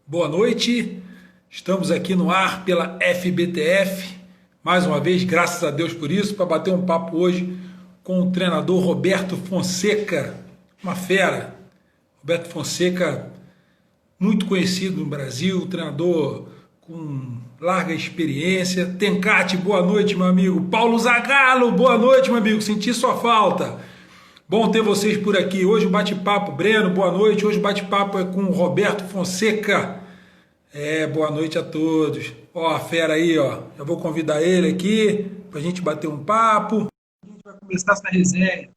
Boa noite, estamos aqui no ar pela FBTF, mais uma vez, graças a Deus por isso, para bater um papo hoje com o treinador Roberto Fonseca, uma fera. Roberto Fonseca, muito conhecido no Brasil, treinador com larga experiência. Tencate, boa noite, meu amigo. Paulo Zagallo, boa noite, meu amigo, senti sua falta. Bom ter vocês por aqui. Hoje o bate-papo, Breno, boa noite. Hoje o bate-papo é com o Roberto Fonseca. Boa noite a todos. Ó, a fera aí, ó. Já vou convidar ele aqui pra gente bater um papo. A gente vai começar essa resenha.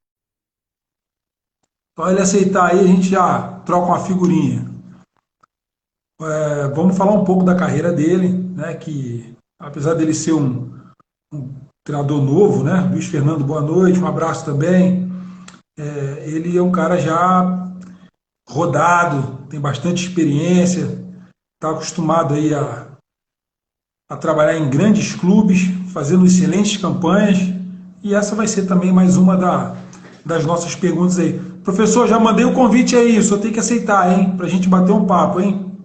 Só ele aceitar aí, a gente já troca uma figurinha. Vamos falar um pouco da carreira dele, né? Que apesar dele ser um treinador novo, né? Luiz Fernando, boa noite, um abraço também. Ele é um cara já rodado, tem bastante experiência, está acostumado aí a trabalhar em grandes clubes, fazendo excelentes campanhas, e essa vai ser também mais uma das nossas perguntas aí. Professor, já mandei o convite aí, só tem que aceitar, hein, para a gente bater um papo, hein?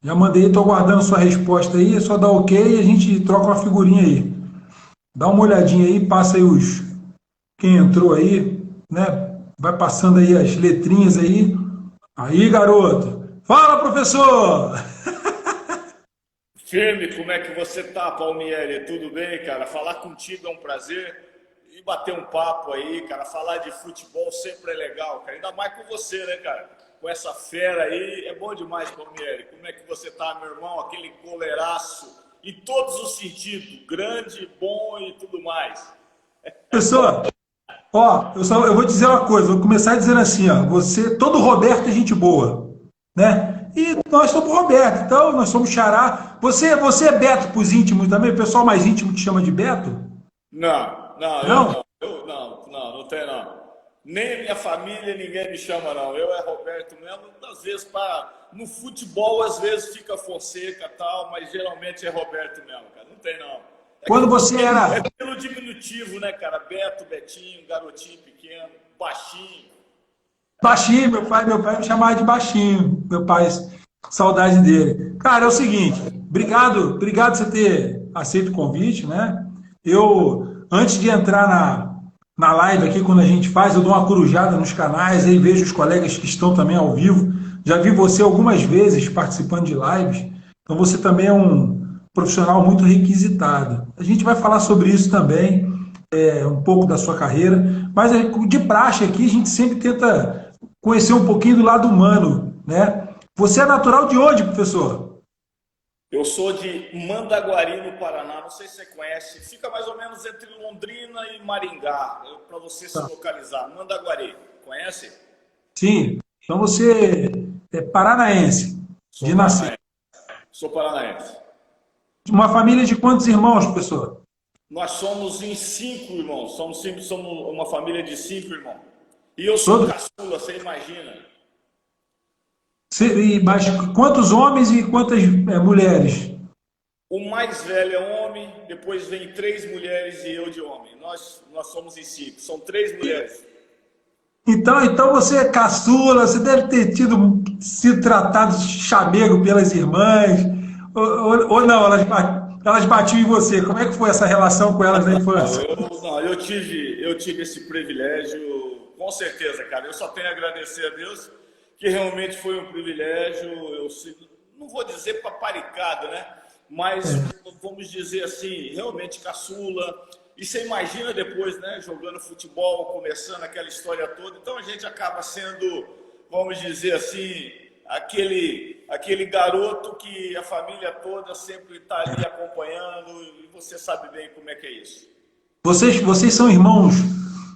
Já mandei, estou aguardando sua resposta aí, é só dar ok e a gente troca uma figurinha aí. Dá uma olhadinha aí, passa aí quem entrou aí, né? Vai passando aí as letrinhas aí. Aí, garoto. Fala, professor! Firme, como é que você tá, Palmieri? Tudo bem, cara? Falar contigo é um prazer e bater um papo aí, cara. Falar de futebol sempre é legal, cara. Ainda mais com você, né, cara? Com essa fera aí, é bom demais, Palmieri. Como é que você tá, meu irmão? Aquele goleiraço em todos os sentidos, grande, bom e tudo mais. Professor, ó, eu vou dizer uma coisa, vou começar dizendo assim, ó, todo Roberto é gente boa, né? E nós somos Roberto, então nós somos xará. Você é Beto pros íntimos também? O pessoal mais íntimo te chama de Beto? Não, não, eu Não? não. Não tem não. Nem minha família, ninguém me chama não. Eu é Roberto mesmo. Às vezes, no futebol, às vezes fica Fonseca e tal, mas geralmente é Roberto mesmo, cara. Não tem não. Quando você É era pelo diminutivo, né, cara? Beto, Betinho, garotinho pequeno, baixinho. baixinho, meu pai me chamava de baixinho, meu pai, saudade dele. Cara, é o seguinte, obrigado por você ter aceito o convite, né? Antes de entrar na live aqui, quando a gente faz, eu dou uma corujada nos canais, aí vejo os colegas que estão também ao vivo. Já vi você algumas vezes participando de lives, então você também é um profissional muito requisitado. A gente vai falar sobre isso também, um pouco da sua carreira, mas de praxe aqui a gente sempre tenta conhecer um pouquinho do lado humano, né? Você é natural de onde, professor? Eu sou de Mandaguari, no Paraná. Não sei se você conhece. Fica mais ou menos entre Londrina e Maringá, para você se Tá. localizar. Mandaguari, conhece? Sim. Então você é paranaense, Sou de nascer. paranaense. Sou paranaense. De uma família de quantos irmãos, professor? Nós somos em 5 irmãos. Somos uma família de 5 irmãos. E eu sou Todos? caçula, você imagina. Mas quantos homens e quantas mulheres? O mais velho é homem, depois vem 3 mulheres e eu de homem. Nós somos em 5. São 3 mulheres. Então você é caçula, você deve ter sido tratado de chamego pelas irmãs, ou não, elas batiam em você. Como é que foi essa relação com elas na Não, infância? eu tive esse privilégio, com certeza, cara. Eu só tenho a agradecer a Deus, que realmente foi um privilégio. Não vou dizer paparicado, né? Mas vamos dizer assim, realmente caçula. E você imagina depois, né? Jogando futebol, começando aquela história toda. Então a gente acaba sendo, vamos dizer assim, aquele garoto que a família toda sempre está ali acompanhando. E você sabe bem como é que é isso. Vocês são irmãos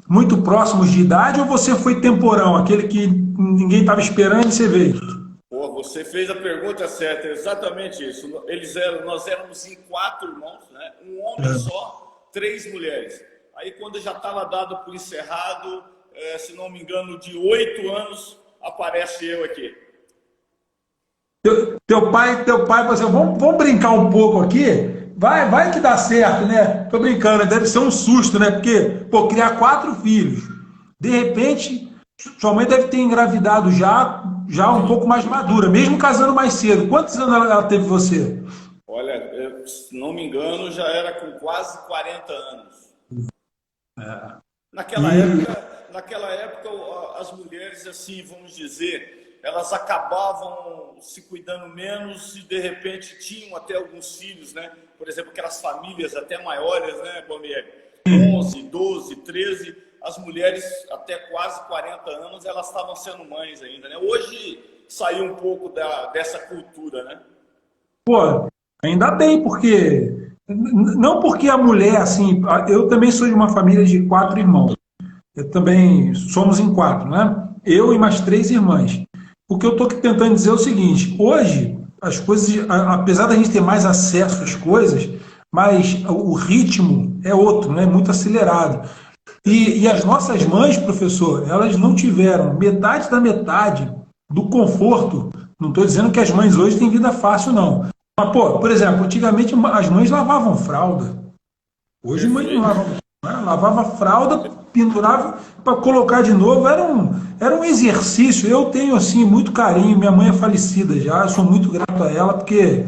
muito próximos de idade ou você foi temporão, aquele que ninguém estava esperando e você veio? Pô, você fez a pergunta certa, é exatamente isso. Nós éramos em 4 irmãos, né? Um homem só, 3 mulheres. Aí quando já estava dado por encerrado, se não me engano, de 8 anos, aparece eu aqui. Teu pai, você, vamos brincar um pouco aqui? Vai que dá certo, né? Tô brincando, deve ser um susto, né? Porque, pô, criar 4 filhos. De repente, sua mãe deve ter engravidado já já um pouco mais madura, mesmo casando mais cedo. Quantos anos ela teve você? Olha, se não me engano, já era com quase 40 anos. É. Naquela E época, naquela época, as mulheres, assim, vamos dizer, elas acabavam se cuidando menos e, de repente, tinham até alguns filhos, né? Por exemplo, aquelas famílias até maiores, né, Palmeira? 11, 12, 13, as mulheres até quase 40 anos, elas estavam sendo mães ainda, né? Hoje saiu um pouco dessa cultura, né? pô, ainda bem, porque não porque a mulher, assim, eu também sou de uma família de 4 irmãos. Eu também somos em 4, né? Eu e mais 3 irmãs. O que eu estou tentando dizer é o seguinte: hoje, as coisas, apesar da gente ter mais acesso às coisas, mas o ritmo é outro, né? Muito acelerado. E as nossas mães, professor, elas não tiveram metade da metade do conforto. Não estou dizendo que as mães hoje têm vida fácil, não. Mas, pô, por exemplo, antigamente as mães lavavam fralda. Hoje mãe não Perfeito. lava, né? Lavava fralda, pendurava para colocar de novo. Era um exercício. Eu tenho assim muito carinho. Minha mãe é falecida já. Eu sou muito grato a ela porque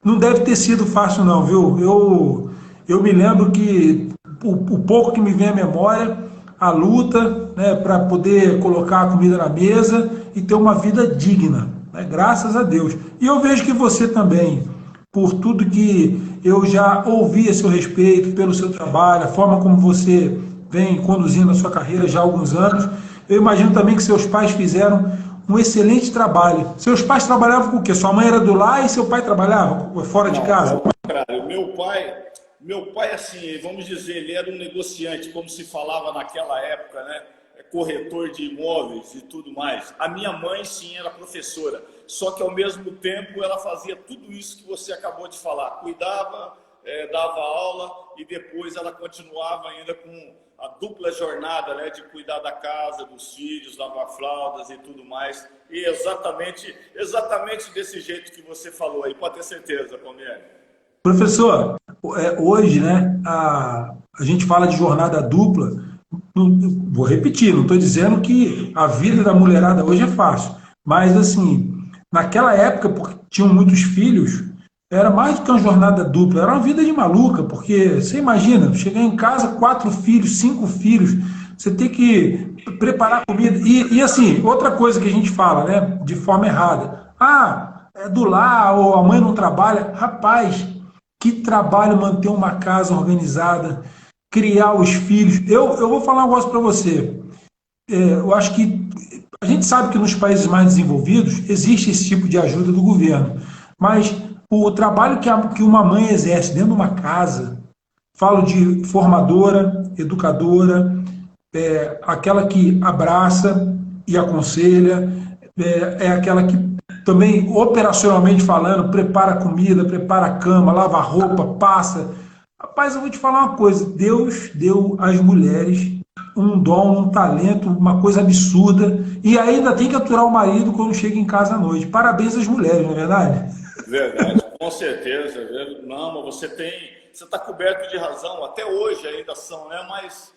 não deve ter sido fácil não, viu? Eu me lembro que o pouco que me vem à memória, a luta, né, para poder colocar a comida na mesa e ter uma vida digna, né? Graças a Deus. E eu vejo que você também, por tudo que eu já ouvi a seu respeito, pelo seu trabalho, a forma como você vem conduzindo a sua carreira já há alguns anos, eu imagino também que seus pais fizeram um excelente trabalho. Seus pais trabalhavam com o quê? Sua mãe era do lar e seu pai trabalhava fora de Não, casa? ao contrário. Meu pai, assim, vamos dizer, ele era um negociante, como se falava naquela época, né? Corretor de imóveis e tudo mais. A minha mãe, sim, era professora. Só que, ao mesmo tempo, ela fazia tudo isso que você acabou de falar. Cuidava, dava aula e depois ela continuava ainda com a dupla jornada, né? De cuidar da casa, dos filhos, lavar fraldas e tudo mais. E exatamente desse jeito que você falou aí, pode ter certeza, Palmieri. Professor, hoje, né, a gente fala de jornada dupla. Vou repetir, não estou dizendo que a vida da mulherada hoje é fácil, mas assim, naquela época, porque tinham muitos filhos, era mais do que uma jornada dupla, era uma vida de maluca, porque você imagina, chegar em casa, 4 filhos, 5 filhos, você tem que preparar comida. E assim, outra coisa que a gente fala, né, de forma errada, é do lar, ou a mãe não trabalha. Rapaz, que trabalho manter uma casa organizada, criar os filhos. Eu vou falar um negócio para você. Eu acho que a gente sabe que nos países mais desenvolvidos existe esse tipo de ajuda do governo, mas o trabalho que uma mãe exerce dentro de uma casa, falo de formadora, educadora, aquela que abraça e aconselha, aquela que também, operacionalmente falando, prepara comida, prepara a cama, lava a roupa, passa. Rapaz, eu vou te falar uma coisa: Deus deu às mulheres um dom, um talento, uma coisa absurda, e ainda tem que aturar o marido quando chega em casa à noite. Parabéns às mulheres, não é verdade? Verdade, com certeza. Não, mas você está coberto de razão. Até hoje ainda são, né? Mas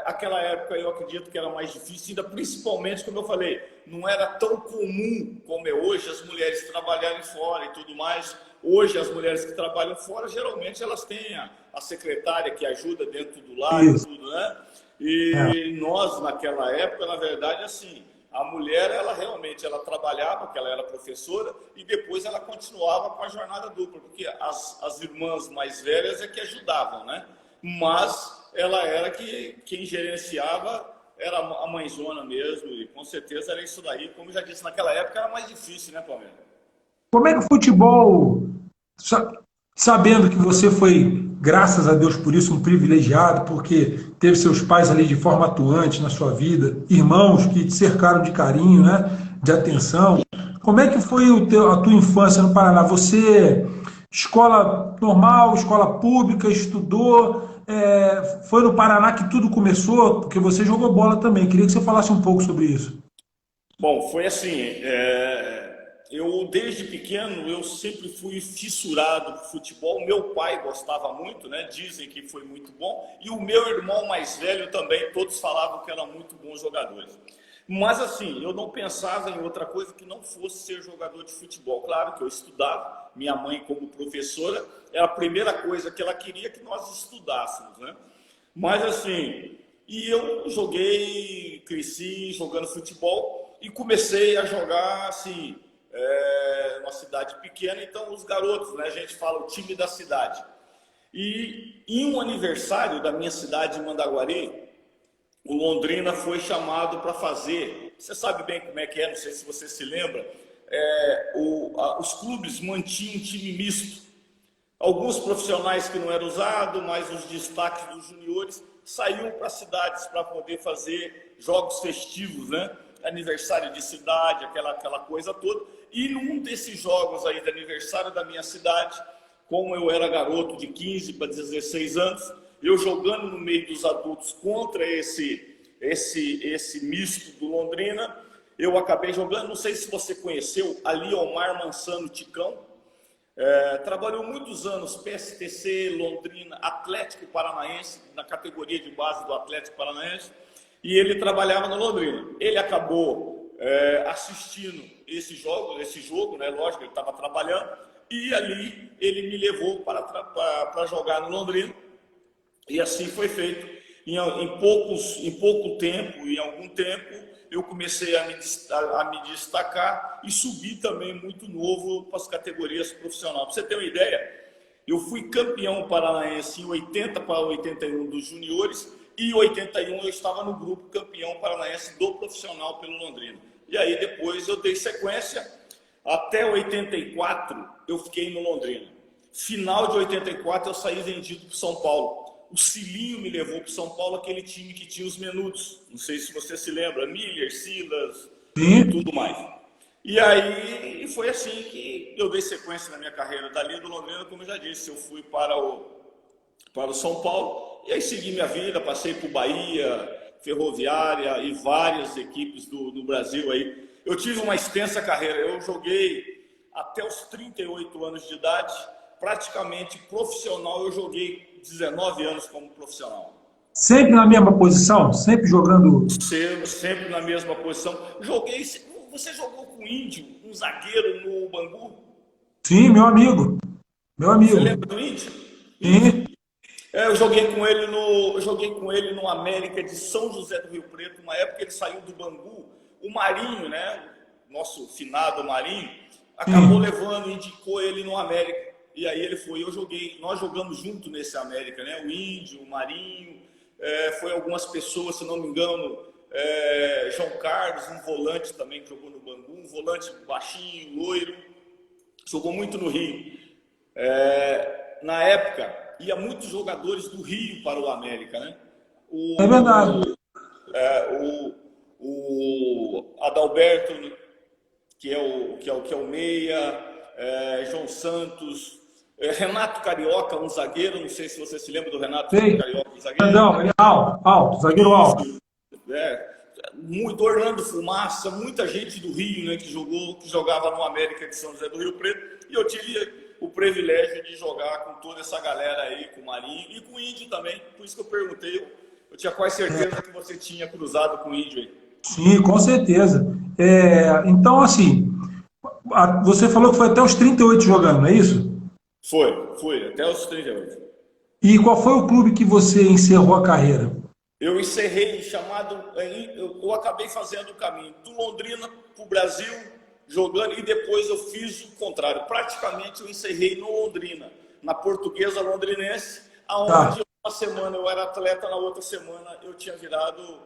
aquela época eu acredito que era mais difícil, ainda principalmente, como eu falei, não era tão comum como é hoje as mulheres trabalharem fora e tudo mais. Hoje as mulheres que trabalham fora, geralmente elas têm a secretária que ajuda dentro do lar e Isso. tudo, né? É. E nós, naquela época, na verdade, assim, a mulher, ela realmente, ela trabalhava, porque ela era professora, e depois ela continuava com a jornada dupla, porque as irmãs mais velhas é que ajudavam, né? Mas ela era quem gerenciava, era a mãezona mesmo, e com certeza era isso daí. Como eu já disse, naquela época era mais difícil, né, Palmeiras? Como é que o futebol, sabendo que você foi, graças a Deus por isso, um privilegiado, porque teve seus pais ali de forma atuante na sua vida, irmãos que te cercaram de carinho, né, de atenção, como é que foi a tua infância no Paraná? Você, escola normal, escola pública, estudou, foi no Paraná que tudo começou? Porque você jogou bola também, queria que você falasse um pouco sobre isso. Bom, foi assim, eu desde pequeno eu sempre fui fissurado por futebol. Meu pai gostava muito, né? Dizem que foi muito bom. E o meu irmão mais velho também, todos falavam que eram muito bons jogadores. Mas assim, eu não pensava em outra coisa que não fosse ser jogador de futebol. Claro que eu estudava, minha mãe como professora, era a primeira coisa que ela queria que nós estudássemos, né? Mas assim, e eu joguei, cresci jogando futebol e comecei a jogar assim, numa cidade pequena, então os garotos, né, a gente fala o time da cidade. E em um aniversário da minha cidade, Mandaguari, o Londrina foi chamado para fazer, você sabe bem como é que é, não sei se você se lembra, os clubes mantinham um time misto. Alguns profissionais que não eram usados, mas os destaques dos juniores saíam para cidades para poder fazer jogos festivos, né? Aniversário de cidade, aquela coisa toda. E num desses jogos aí de aniversário da minha cidade, como eu era garoto de 15 para 16 anos, eu jogando no meio dos adultos contra esse misto do Londrina, eu acabei jogando, não sei se você conheceu, ali Omar Mansano Ticão, trabalhou muitos anos PSTC, Londrina, Atlético Paranaense, na categoria de base do Atlético Paranaense, e ele trabalhava no Londrina. Ele acabou assistindo esse jogo, né? Lógico, ele estava trabalhando, e ali ele me levou para jogar no Londrina, e assim foi feito. Em pouco tempo, em algum tempo, eu comecei a me destacar e subi também muito novo para as categorias profissionais. Para você ter uma ideia, eu fui campeão paranaense em 80 para 81 dos juniores e em 81 eu estava no grupo campeão paranaense do profissional pelo Londrina. E aí depois eu dei sequência, até 84 eu fiquei no Londrina. Final de 84 eu saí vendido para o São Paulo. O Cilinho me levou para o São Paulo, aquele time que tinha os menudos. Não sei se você se lembra, Miller, Silas e tudo mais. E aí foi assim que eu dei sequência na minha carreira. Dali do Londrina, como eu já disse, eu fui para o São Paulo e aí segui minha vida, passei por Bahia, Ferroviária e várias equipes do Brasil aí. Eu tive uma extensa carreira, eu joguei até os 38 anos de idade, praticamente profissional, eu joguei 19 anos como profissional. Sempre na mesma posição? Sempre jogando? Sempre na mesma posição. Joguei. Você jogou com o Índio, um zagueiro no Bangu? Sim, meu amigo. Meu amigo. Você lembra do Índio? Sim. Eu joguei com ele no América de São José do Rio Preto. Uma época ele saiu do Bangu. O Marinho, né? Nosso finado Marinho, acabou levando, indicou ele no América. E aí ele foi, nós jogamos junto nesse América, né? O Índio, o Marinho, foi algumas pessoas, se não me engano, João Carlos, um volante também que jogou no Bangu, um volante baixinho, loiro, jogou muito no Rio. Na época, ia muitos jogadores do Rio para o América, né? É verdade. O Adalberto, que é o meia, João Santos, Renato Carioca, um zagueiro, não sei se você se lembra do Renato Carioca, um zagueiro. Não, ele é alto, zagueiro alto. Muito Orlando Fumaça, muita gente do Rio, né, que jogava no América de São José do Rio Preto, e eu tive o privilégio de jogar com toda essa galera aí, com o Marinho e com o Índio também, por isso que eu perguntei, eu tinha quase certeza que você tinha cruzado com o Índio aí. Sim, com certeza. Então, assim, você falou que foi até os 38 jogando, não é isso? Foi, até os 38. E qual foi o clube que você encerrou a carreira? Eu encerrei eu acabei fazendo o caminho do Londrina para o Brasil, jogando, e depois eu fiz o contrário. Praticamente eu encerrei no Londrina, na Portuguesa Londrinense, aonde uma semana eu era atleta, na outra semana eu tinha virado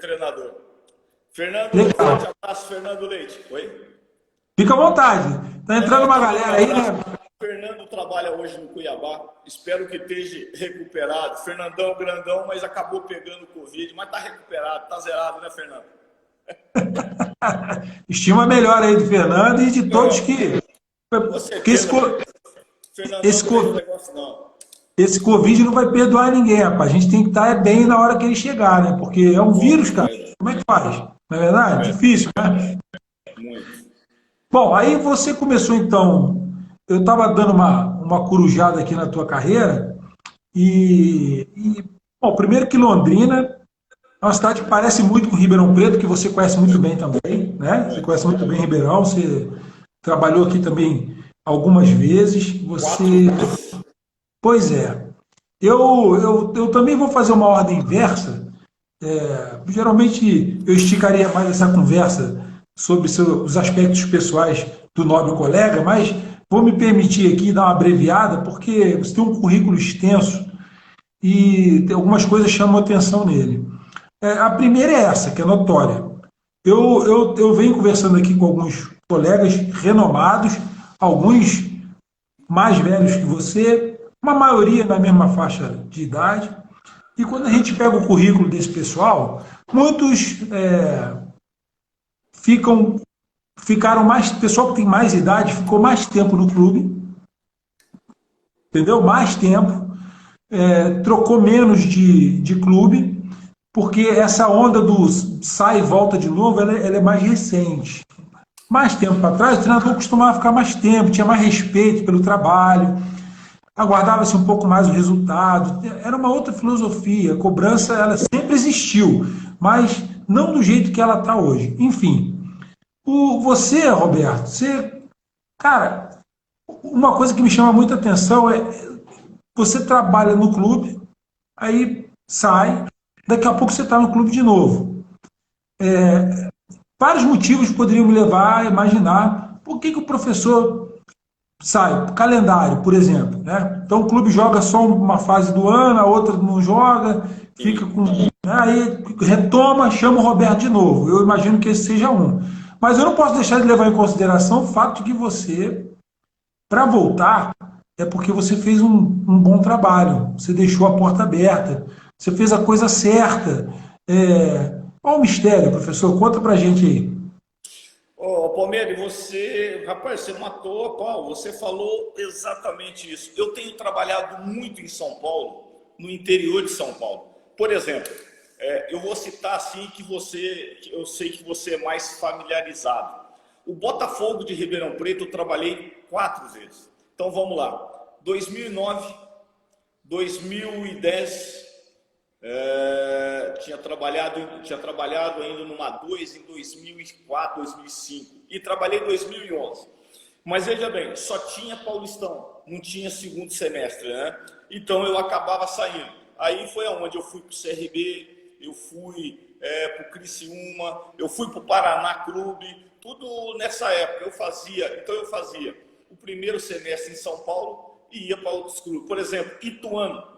treinador. Fernando, um forte abraço, Fernando Leite. Oi? Fica à vontade. Tá entrando uma galera aí, né? Fernando trabalha hoje no Cuiabá. Espero que esteja recuperado. Fernandão, grandão, mas acabou pegando Covid. Mas tá recuperado, tá zerado, né, Fernando? Estima melhor aí do Fernando e de todos que... Esse Covid não vai perdoar ninguém, rapaz. A gente tem que estar bem na hora que ele chegar, né? Porque é um vírus, cara. Como é que faz? Não é verdade? Difícil, né? Muito. Bom, aí você começou, então... Eu estava dando uma corujada aqui na tua carreira bom, primeiro que Londrina é uma cidade que parece muito com Ribeirão Preto, que você conhece muito bem também, né? Você conhece muito bem Ribeirão, você trabalhou aqui também algumas vezes. Você, pois é. Eu também vou fazer uma ordem inversa. Geralmente eu esticaria mais essa conversa sobre os aspectos pessoais do nobre colega, mas vou me permitir aqui dar uma abreviada, porque você tem um currículo extenso e algumas coisas chamam atenção nele. A primeira é essa, que é notória. Eu venho conversando aqui com alguns colegas renomados, alguns mais velhos que você, uma maioria na mesma faixa de idade, e quando a gente pega o currículo desse pessoal, muitos ficaram mais, o pessoal que tem mais idade ficou mais tempo no clube, entendeu? Mais tempo, trocou menos de clube, porque essa onda do sai e volta de novo, ela é mais recente. Mais tempo para trás, o treinador costumava ficar mais tempo, tinha mais respeito pelo trabalho, aguardava-se um pouco mais o resultado, era uma outra filosofia, a cobrança ela sempre existiu, mas não do jeito que ela está hoje. Enfim, você, Roberto, cara, uma coisa que me chama muita atenção é você trabalha no clube, aí sai, daqui a pouco você está no clube de novo. Vários motivos poderiam me levar a imaginar por que o professor sai. Calendário, por exemplo. Né? Então o clube joga só uma fase do ano, a outra não joga, fica com. Aí retoma, chama o Roberto de novo. Eu imagino que esse seja um. Mas eu não posso deixar de levar em consideração o fato de que você, para voltar, é porque você fez um bom trabalho. Você deixou a porta aberta. Você fez a coisa certa. Qual o mistério, professor? Conta pra gente aí. Palmeiras, rapaz, você matou a pau, você falou exatamente isso. Eu tenho trabalhado muito em São Paulo, no interior de São Paulo. Por exemplo, eu vou citar assim que eu sei que você é mais familiarizado. O Botafogo de Ribeirão Preto eu trabalhei 4 vezes. Então vamos lá. 2009, 2010... tinha trabalhado ainda numa 2 em 2004, 2005 e trabalhei em 2011. Mas veja bem, só tinha Paulistão, não tinha segundo semestre, né? Então eu acabava saindo. Aí foi aonde eu fui para o CRB, eu fui para o Criciúma, eu fui para o Paraná Clube, tudo nessa época. Eu fazia o primeiro semestre em São Paulo e ia para outros clubes. Por exemplo, Ituano.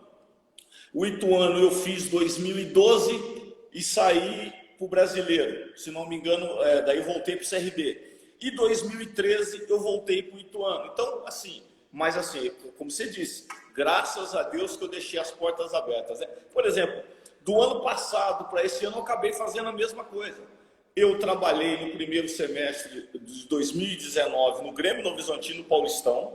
O Ituano eu fiz 2012 e saí para o Brasileiro, se não me engano, daí voltei para o CRB. E 2013 eu voltei para o Ituano. Então, assim, mas assim, como você disse, graças a Deus que eu deixei as portas abertas. Né? Por exemplo, do ano passado para esse ano eu acabei fazendo a mesma coisa. Eu trabalhei no primeiro semestre de 2019 no Grêmio Novo Horizontino Paulistão,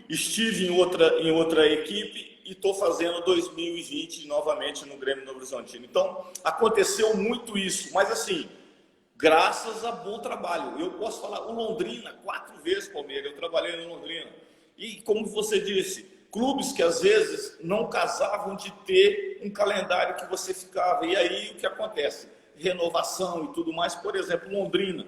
estive em outra equipe, e estou fazendo 2020 novamente no Grêmio Novo Horizontino. Então, aconteceu muito isso, mas assim, graças a bom trabalho. Eu posso falar, o Londrina, 4 vezes, Palmeiras, eu trabalhei no Londrina. E como você disse, clubes que às vezes não casavam de ter um calendário que você ficava. E aí o que acontece? Renovação e tudo mais. Por exemplo, Londrina.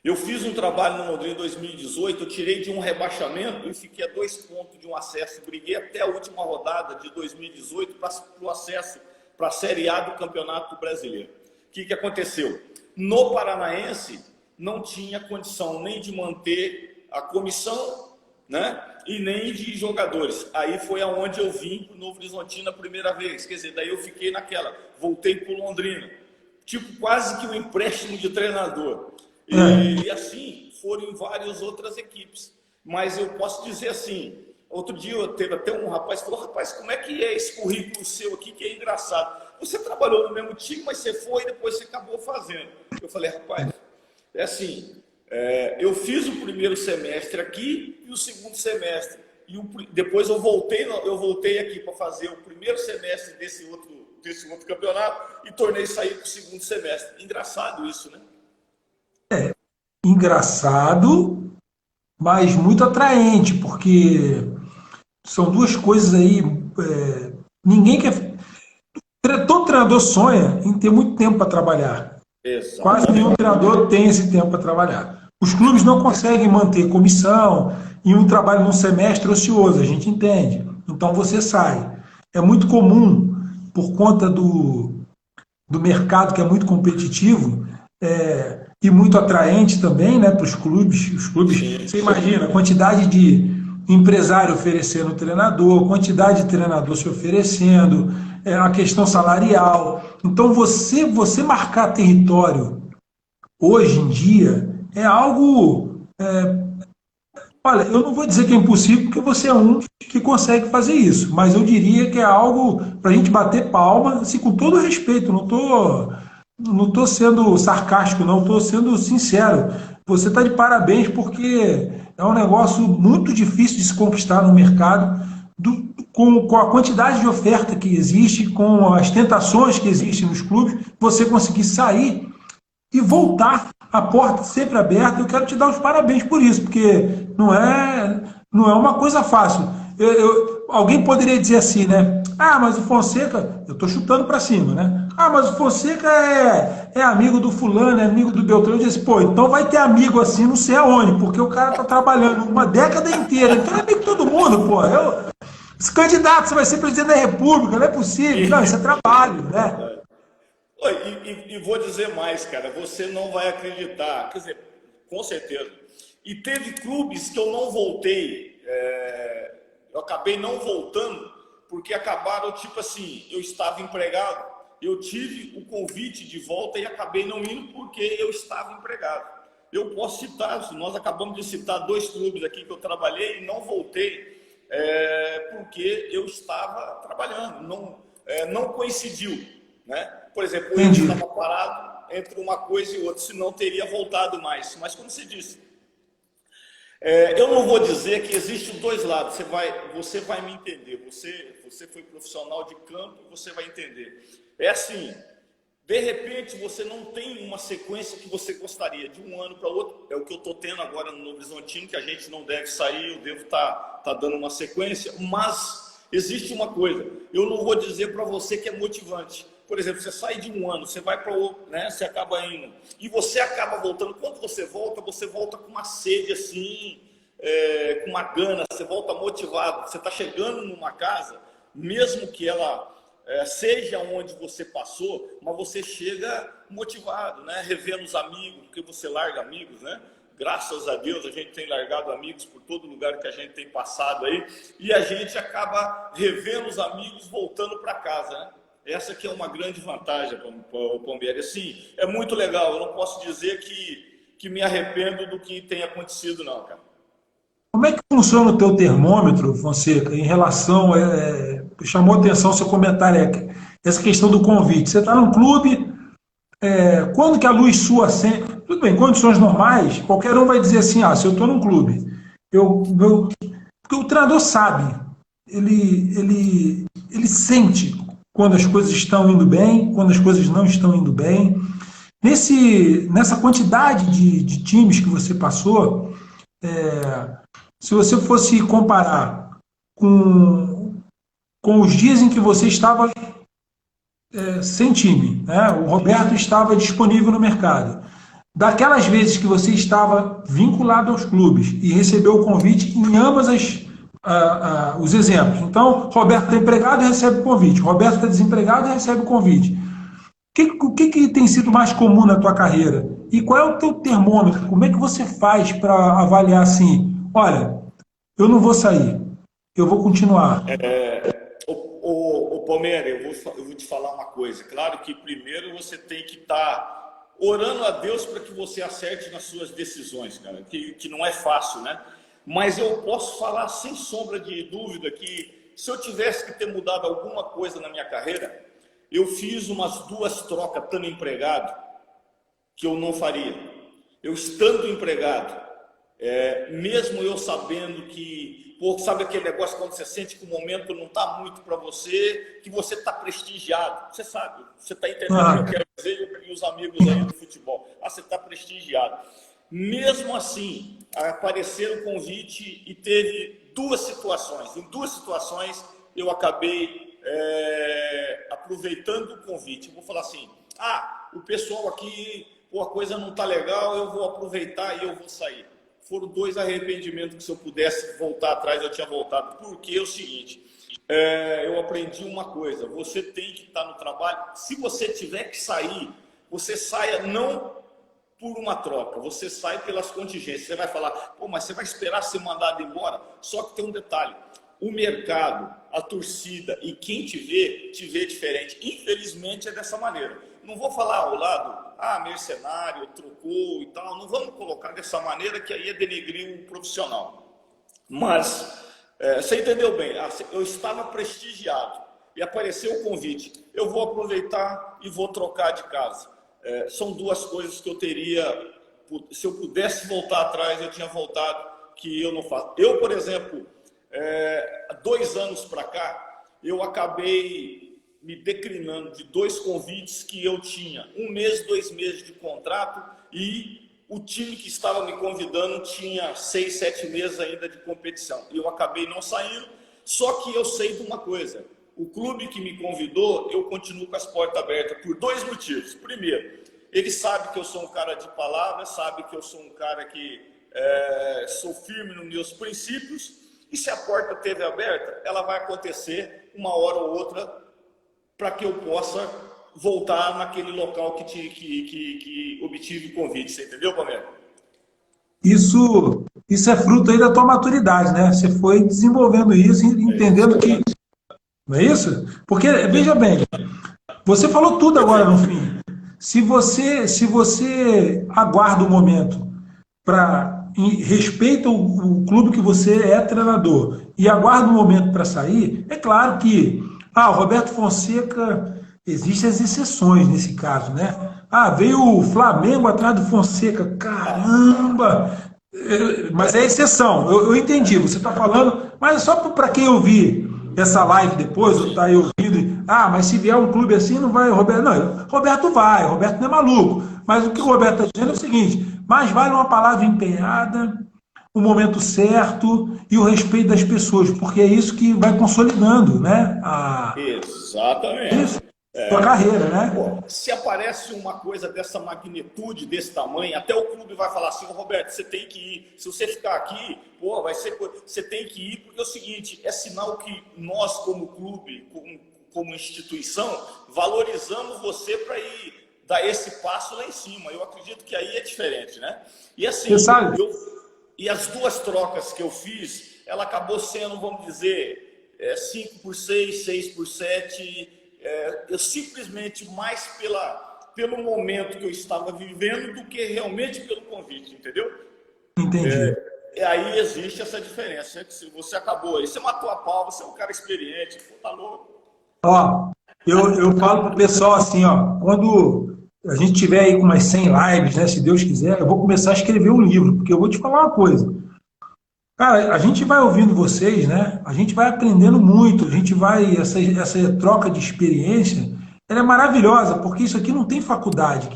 Eu fiz um trabalho no Londrina em 2018, eu tirei de um rebaixamento e fiquei a 2 pontos de um acesso. Briguei até a última rodada de 2018 para o acesso para a Série A do Campeonato Brasileiro. O que aconteceu? No Paranaense, não tinha condição nem de manter a comissão, né? E nem de jogadores. Aí foi aonde eu vim para o Novo Horizontino a primeira vez. Quer dizer, daí eu fiquei naquela, voltei para o Londrina. Tipo, quase que um empréstimo de treinador. E assim, foram em várias outras equipes. Mas eu posso dizer assim, outro dia teve até um rapaz que falou, rapaz, como é que é esse currículo seu aqui, que é engraçado. Você trabalhou no mesmo time, mas você foi e depois você acabou fazendo. Eu falei, rapaz, é assim, eu fiz o primeiro semestre aqui e o segundo semestre. E depois eu voltei aqui para fazer o primeiro semestre desse outro campeonato e tornei sair para o segundo semestre. Engraçado isso, né? Engraçado, mas muito atraente, porque são duas coisas aí. Ninguém quer. treinador sonha em ter muito tempo para trabalhar. Exato. Quase nenhum treinador tem esse tempo para trabalhar. Os clubes não conseguem manter comissão e um trabalho num semestre ocioso, a gente entende. Então você sai. É muito comum, por conta do mercado que é muito competitivo e muito atraente também, né, para os clubes. Os clubes, você imagina a quantidade de empresário oferecendo treinador, quantidade de treinador se oferecendo, a questão salarial. Então você marcar território hoje em dia é algo. Olha, eu não vou dizer que é impossível, porque você é um que consegue fazer isso, mas eu diria que é algo para a gente bater palma, assim, com todo respeito, não tô sendo sarcástico, não, estou sendo sincero. Você está de parabéns, porque é um negócio muito difícil de se conquistar no mercado, com a quantidade de oferta que existe, com as tentações que existem nos clubes, você conseguir sair e voltar, a porta sempre aberta. Eu quero te dar os parabéns por isso, porque não é uma coisa fácil. Alguém poderia dizer assim, né? Ah, mas o Fonseca, eu estou chutando para cima, né? Ah, mas o Fonseca é amigo do fulano, é amigo do Beltrano. Eu disse, pô, então vai ter amigo assim, não sei aonde, porque o cara está trabalhando uma década inteira, então é amigo de todo mundo, pô. Esse candidato, você vai ser presidente da República, não é possível. Não, isso é trabalho, né? E vou dizer mais, cara, você não vai acreditar, quer dizer, com certeza. E teve clubes que eu não voltei, eu acabei não voltando, porque acabaram, tipo assim, eu estava empregado, eu tive o convite de volta e acabei não indo porque eu estava empregado. Eu posso citar, nós acabamos de citar 2 clubes aqui que eu trabalhei e não voltei, porque eu estava trabalhando, não coincidiu, né? Por exemplo, eu estava parado entre uma coisa e outra, senão teria voltado mais. Mas como você disse, eu não vou dizer que existem 2 lados, você vai me entender, você foi profissional de campo, você vai entender. É assim, de repente você não tem uma sequência que você gostaria, de um ano para outro, é o que eu estou tendo agora no Novo Horizontino, que a gente não deve sair, eu devo estar dando uma sequência, mas existe uma coisa, eu não vou dizer para você que é motivante. Por exemplo, você sai de um ano, você vai para outro, né? Você acaba indo e você acaba voltando. Quando você volta com uma sede assim, com uma gana, você volta motivado. Você está chegando numa casa, mesmo que ela seja onde você passou, mas você chega motivado, né? Revendo os amigos, porque você larga amigos, né? Graças a Deus a gente tem largado amigos por todo lugar que a gente tem passado aí, e a gente acaba revendo os amigos voltando para casa, né? Essa que é uma grande vantagem para o Palmeiras. Sim, é muito legal. Eu não posso dizer que me arrependo do que tem acontecido, não, cara. Como é que funciona o teu termômetro, Fonseca, em relação... chamou atenção o seu comentário, essa questão do convite. Você está num clube, quando que a luz sua acende... Tudo bem, em condições normais, qualquer um vai dizer assim, se eu estou num clube, porque o treinador sabe, ele sente quando as coisas estão indo bem, quando as coisas não estão indo bem. Nessa quantidade de times que você passou, se você fosse comparar com os dias em que você estava sem time, né? O Roberto estava disponível no mercado. Daquelas vezes que você estava vinculado aos clubes e recebeu o convite em ambas os exemplos. Então, Roberto está empregado e recebe o convite. Roberto está desempregado e recebe o convite. O que tem sido mais comum na tua carreira? E qual é o teu termômetro? Como é que você faz para avaliar assim? Olha, eu não vou sair, eu vou continuar. O Palmeiras, eu vou te falar uma coisa. Claro que primeiro você tem que estar orando a Deus para que você acerte nas suas decisões, cara, que não é fácil, né? Mas eu posso falar sem sombra de dúvida que se eu tivesse que ter mudado alguma coisa na minha carreira, eu fiz umas 2 trocas estando empregado que eu não faria. Eu estando empregado, mesmo eu sabendo que, sabe aquele negócio quando você sente que o momento não está muito para você, que você está prestigiado, você sabe, você está entendendo o que eu quero dizer, e os amigos aí do futebol, você está prestigiado. Mesmo assim, apareceu o convite e teve 2 situações. Em 2 situações eu acabei aproveitando o convite, eu vou falar assim, o pessoal aqui, pô, a coisa não tá legal, eu vou aproveitar e eu vou sair. Foram 2 arrependimentos que se eu pudesse voltar atrás, eu tinha voltado. Porque é o seguinte, eu aprendi uma coisa, você tem que estar no trabalho, se você tiver que sair, você saia não por uma troca, você sai pelas contingências. Você vai falar, pô, mas você vai esperar ser mandado embora? Só que tem um detalhe, o mercado, a torcida e quem te vê diferente. Infelizmente é dessa maneira. Não vou falar ao lado, mercenário, trocou e tal, não vamos colocar dessa maneira que aí é denegrir o profissional. Mas, você entendeu bem, eu estava prestigiado e apareceu o convite. Eu vou aproveitar e vou trocar de casa. São 2 coisas que eu teria, se eu pudesse voltar atrás, eu tinha voltado, que eu não faço. Eu, por exemplo, 2 anos para cá, eu acabei me declinando de 2 convites que eu tinha. 1 mês, 2 meses de contrato e o time que estava me convidando tinha 6, 7 meses ainda de competição. E eu acabei não saindo, só que eu sei de uma coisa. O clube que me convidou, eu continuo com as portas abertas por 2 motivos. Primeiro, ele sabe que eu sou um cara de palavra, sabe que eu sou um cara que sou firme nos meus princípios, e se a porta esteve aberta, ela vai acontecer uma hora ou outra para que eu possa voltar naquele local que obtive o convite. Você entendeu, Palmeiras? Isso é fruto aí da tua maturidade, né? Você foi desenvolvendo isso, entendendo que... Não é isso? Porque, veja bem, você falou tudo agora no fim. Se você aguarda o momento para respeita o clube que você é treinador e aguarda o momento para sair, é claro que o Roberto Fonseca, existem as exceções nesse caso, né? Veio o Flamengo atrás do Fonseca, caramba! Mas é exceção, eu entendi, você está falando, mas só para quem ouvir essa live depois, ou está aí ouvindo, mas se vier um clube assim, não vai, Roberto. Não, Roberto vai, Roberto não é maluco. Mas o que o Roberto está dizendo é o seguinte: mais vale uma palavra empenhada, o momento certo e o respeito das pessoas, porque é isso que vai consolidando, né? Exatamente. Isso, sua carreira, né? Pô, se aparece uma coisa dessa magnitude, desse tamanho, até o clube vai falar assim, Roberto, você tem que ir. Se você ficar aqui, pô, vai ser, você tem que ir, porque é o seguinte, é sinal que nós, como clube, como instituição, valorizamos você para ir dar esse passo lá em cima. Eu acredito que aí é diferente, né? E assim, você sabe? E as 2 trocas que eu fiz, ela acabou sendo, vamos dizer, 5 por 6, 6 por 7. Eu simplesmente mais pelo momento que eu estava vivendo do que realmente pelo convite, entendeu? Entendi. Aí existe essa diferença. Se você acabou aí, você matou a pau, você é um cara experiente, pô, tá louco. Eu falo pro pessoal assim, quando a gente tiver aí com umas 100 lives, né, se Deus quiser, eu vou começar a escrever um livro, porque eu vou te falar uma coisa. Cara, a gente vai ouvindo vocês, né? A gente vai aprendendo muito, essa troca de experiência, ela é maravilhosa, porque isso aqui não tem faculdade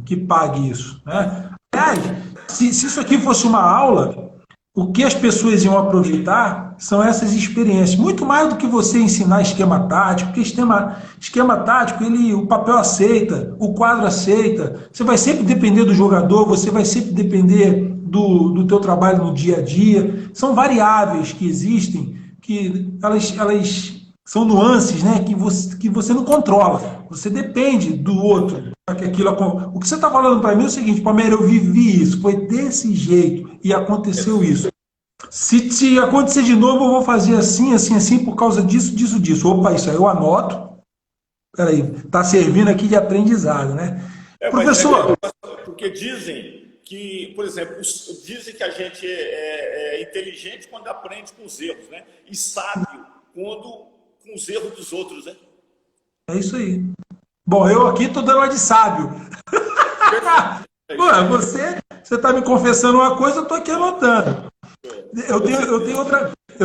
que pague isso, né? Aliás, se isso aqui fosse uma aula, o que as pessoas iam aproveitar são essas experiências, muito mais do que você ensinar esquema tático, porque esquema tático, o papel aceita, o quadro aceita, você vai sempre depender do jogador, você vai sempre depender do teu trabalho no dia a dia, são variáveis que existem, que elas são nuances, né, que você não controla, você depende do outro. O que você está falando para mim é o seguinte, Palmeiras, eu vivi isso, foi desse jeito e aconteceu isso. Se acontecer de novo, eu vou fazer assim, assim, assim, por causa disso, disso, disso. Opa, isso aí eu anoto. Peraí, está servindo aqui de aprendizado, né? Professor... Porque dizem que, por exemplo, dizem que a gente é inteligente quando aprende com os erros, né? E sábio com os erros dos outros, né? É isso aí. Bom, eu aqui estou dando uma de sábio. Pô, você está me confessando uma coisa, eu estou aqui anotando. Eu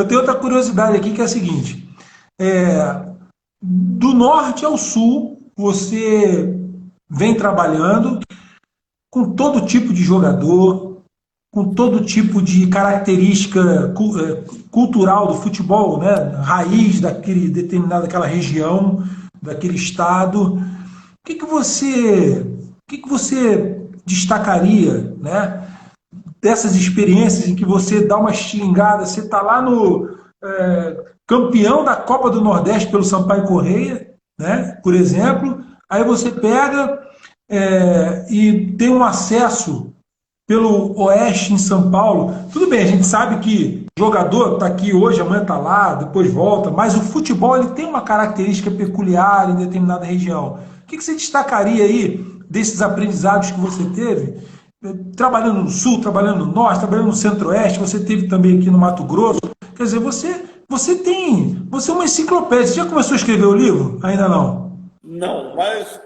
tenho outra curiosidade aqui, que é a seguinte. Do norte ao sul, você vem trabalhando com todo tipo de jogador, com todo tipo de característica cultural do futebol, né? Raiz daquela região, daquele estado. O que que você destacaria, né? Dessas experiências em que você dá uma xingada, você está lá no campeão da Copa do Nordeste pelo Sampaio Corrêa, né? Por exemplo, aí você pega e tem um acesso pelo Oeste em São Paulo. Tudo bem, a gente sabe que o jogador está aqui hoje, amanhã está lá, depois volta, mas o futebol ele tem uma característica peculiar em determinada região. O que você destacaria aí desses aprendizados que você teve, trabalhando no Sul, trabalhando no Norte, trabalhando no Centro-Oeste, você teve também aqui no Mato Grosso? Quer dizer, você é uma enciclopédia. Você já começou a escrever o livro? Ainda não? Não, mas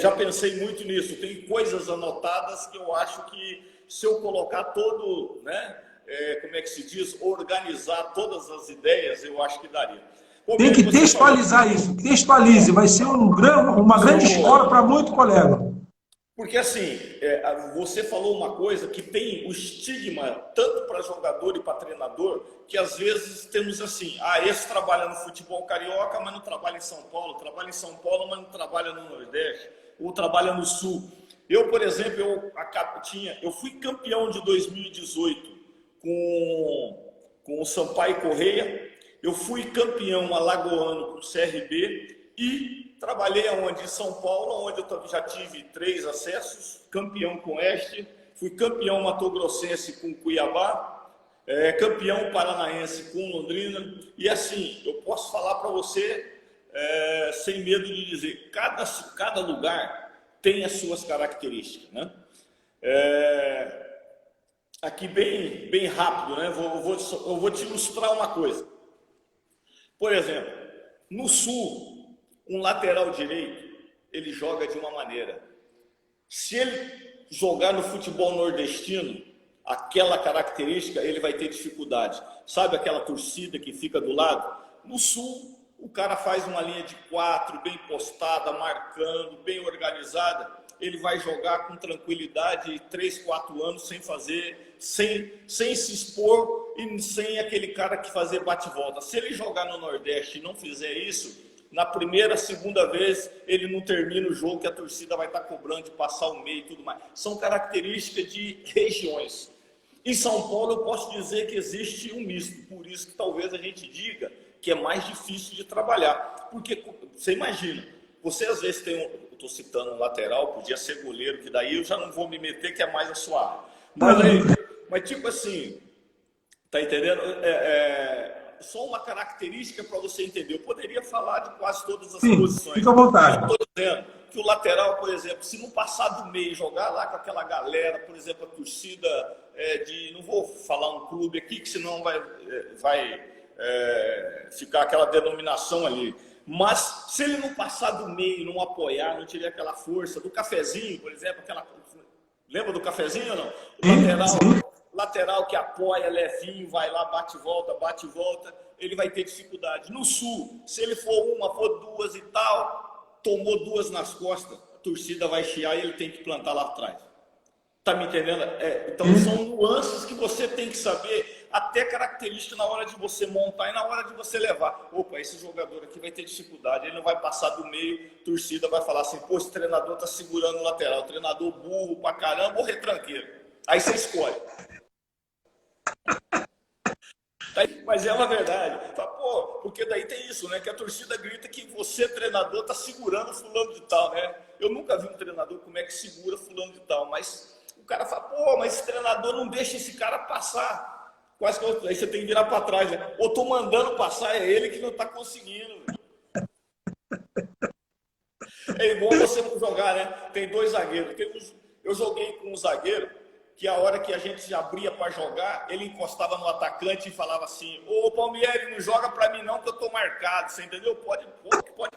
já pensei muito nisso. Tem coisas anotadas que eu acho que se eu colocar todo, né, como é que se diz, organizar todas as ideias, eu acho que daria. Tem que textualizar isso. Textualize, vai ser uma grande escola para muito colega. Porque assim, você falou uma coisa que tem o estigma, tanto para jogador e para treinador, que às vezes temos assim, esse trabalha no futebol carioca, mas não trabalha em São Paulo, trabalha em São Paulo, mas não trabalha no Nordeste, ou trabalha no Sul. Eu, por exemplo, eu fui campeão de 2018 com o Sampaio Corrêa, eu fui campeão alagoano com o CRB e trabalhei aonde? Em São Paulo, onde eu já tive 3 acessos, campeão com Oeste, fui campeão matogrossense com Cuiabá, campeão paranaense com Londrina, e assim, eu posso falar para você, sem medo de dizer, cada lugar tem as suas características, né? Aqui bem rápido, né? Eu vou te ilustrar uma coisa. Por exemplo, no Sul, um lateral direito, ele joga de uma maneira. Se ele jogar no futebol nordestino, aquela característica, ele vai ter dificuldade. Sabe aquela torcida que fica do lado? No Sul, o cara faz uma linha de 4, bem postada, marcando, bem organizada. Ele vai jogar com tranquilidade 3, 4 anos sem fazer, sem se expor e sem aquele cara que fazer bate-volta. Se ele jogar no Nordeste e não fizer isso, na primeira, segunda vez, ele não termina o jogo, que a torcida vai estar cobrando de passar o meio e tudo mais. São características de regiões. Em São Paulo, eu posso dizer que existe um misto, por isso que talvez a gente diga que é mais difícil de trabalhar. Porque, você imagina, você às vezes tem eu estou citando um lateral, podia ser goleiro, que daí eu já não vou me meter, que é mais a sua área. Mas tipo assim, tá entendendo? Só uma característica para você entender. Eu poderia falar de quase todas as posições. Fica à vontade. Eu estou dizendo que o lateral, por exemplo, se não passar do meio, jogar lá com aquela galera, por exemplo, a torcida não vou falar um clube aqui, que senão vai ficar aquela denominação ali. Mas se ele não passar do meio, não apoiar, não tiver aquela força do cafezinho, por exemplo, lembra do cafezinho ou não? O lateral que apoia, levinho, vai lá, bate e volta, ele vai ter dificuldade. No Sul, se ele for uma, for 2 e tal, tomou 2 nas costas, a torcida vai chiar e ele tem que plantar lá atrás. Tá me entendendo? Então são nuances que você tem que saber, até característica na hora de você montar e na hora de você levar. Opa, esse jogador aqui vai ter dificuldade, ele não vai passar do meio, a torcida vai falar assim, pô, esse treinador tá segurando o lateral, treinador burro pra caramba ou retranqueiro. Aí você escolhe. Mas é uma verdade. Pô, porque daí tem isso, né? Que a torcida grita que você, treinador, tá segurando fulano de tal, né? Eu nunca vi um treinador como é que segura fulano de tal, mas o cara fala, pô, mas esse treinador não deixa esse cara passar. Quase que aí você tem que virar para trás, né? Ou tô mandando passar, é ele que não tá conseguindo. É igual você jogar, né? Tem 2 zagueiros. Eu joguei com um zagueiro que a hora que a gente abria para jogar, ele encostava no atacante e falava assim, ô Palmieri, não joga para mim não que eu tô marcado, você entendeu? Pode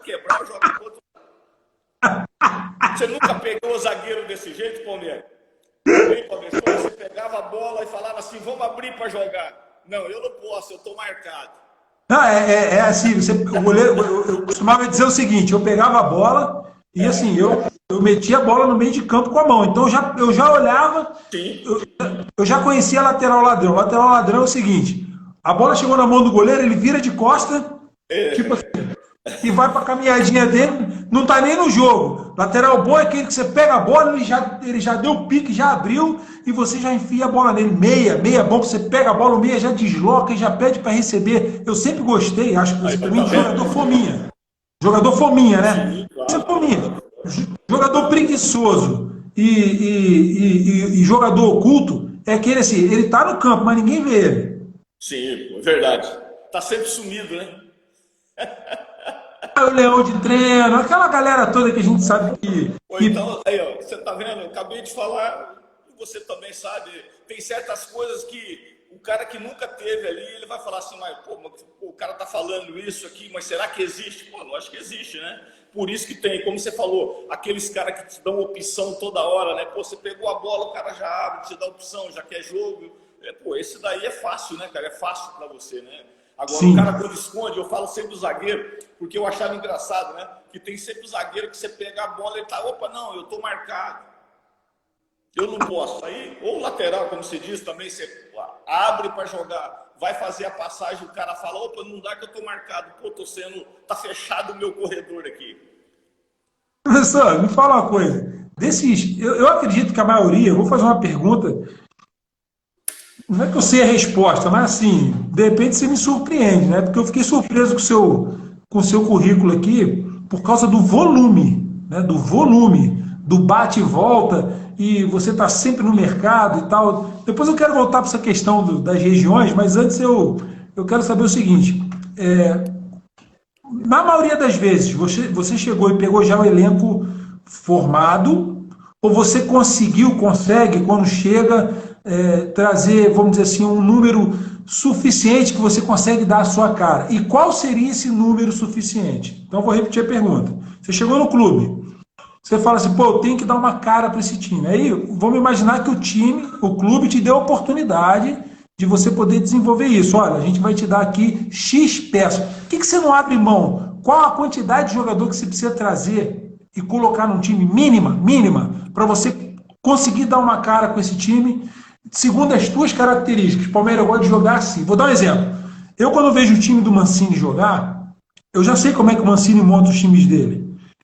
quebrar, eu jogo pro outro. Você nunca pegou o zagueiro desse jeito, Palmieri? Você pegava a bola e falava assim, vamos abrir para jogar. Não, eu não posso, eu tô marcado. Não, assim, eu costumava dizer o seguinte, eu pegava a bola, E assim, eu metia a bola no meio de campo com a mão. Então eu já olhava, Sim. eu já conhecia lateral ladrão. Lateral ladrão é o seguinte: a bola chegou na mão do goleiro, ele vira de costa, tipo assim, e vai para a caminhadinha dele, não tá nem no jogo. Lateral bom é aquele que você pega a bola, ele já deu o pique, já abriu e você já enfia a bola nele. Meia bom que você pega a bola, o meia já desloca e já pede para receber. Eu sempre gostei, acho que Aí, você tá também, de jogador vendo? fominha. Jogador fominha, né? Sim, Você é claro, fominha. claro. Jogador preguiçoso e jogador oculto é aquele assim, ele tá no campo, mas ninguém vê ele. Sim, pô, é verdade. Tá sempre sumido, né? Aí o Leão de treino, aquela galera toda que a gente sabe Ou que então, aí, ó, você tá vendo? Eu acabei de falar, você também sabe, tem certas coisas que o cara que nunca teve ali, ele vai falar assim, mas, pô, o cara tá falando isso aqui, mas será que existe? Pô, lógico que existe, né? Por isso que tem, como você falou, aqueles caras que te dão opção toda hora, né? Pô, você pegou a bola, o cara já abre, te dá opção, já quer jogo. Pô, esse daí é fácil, né, cara? É fácil para você, né? Agora, o sim. cara quando esconde, eu falo sempre do zagueiro, porque eu achava engraçado, né? Que tem sempre o zagueiro que você pega a bola e tá, opa, não, eu tô marcado. Eu não posso. Aí, ou lateral, como você diz, também você abre para jogar, vai fazer a passagem, o cara fala, opa, não dá que eu tô marcado. Pô, tá fechado o meu corredor aqui. Professor, me fala uma coisa. Eu acredito que a maioria, eu vou fazer uma pergunta, não é que eu sei a resposta, mas assim, de repente você me surpreende, né? Porque eu fiquei surpreso com o seu currículo aqui por causa do volume, né? Do bate e volta, e você está sempre no mercado e tal. Depois eu quero voltar para essa questão das regiões, mas antes eu quero saber o seguinte: na maioria das vezes, você chegou e pegou já o elenco formado, ou você consegue, quando chega, trazer, vamos dizer assim, um número suficiente que você consegue dar a sua cara? E qual seria esse número suficiente? Então, vou repetir a pergunta. Você chegou no clube, você fala assim, pô, eu tenho que dar uma cara para esse time. Aí, vamos imaginar que o clube te deu a oportunidade de você poder desenvolver isso. Olha, a gente vai te dar aqui X peças. Por que você não abre mão? Qual a quantidade de jogador que você precisa trazer e colocar num time mínima, para você conseguir dar uma cara com esse time, segundo as tuas características? Palmeiras gosta de jogar assim. Vou dar um exemplo. Eu, quando vejo o time do Mancini jogar, eu já sei como é que o Mancini monta os times dele.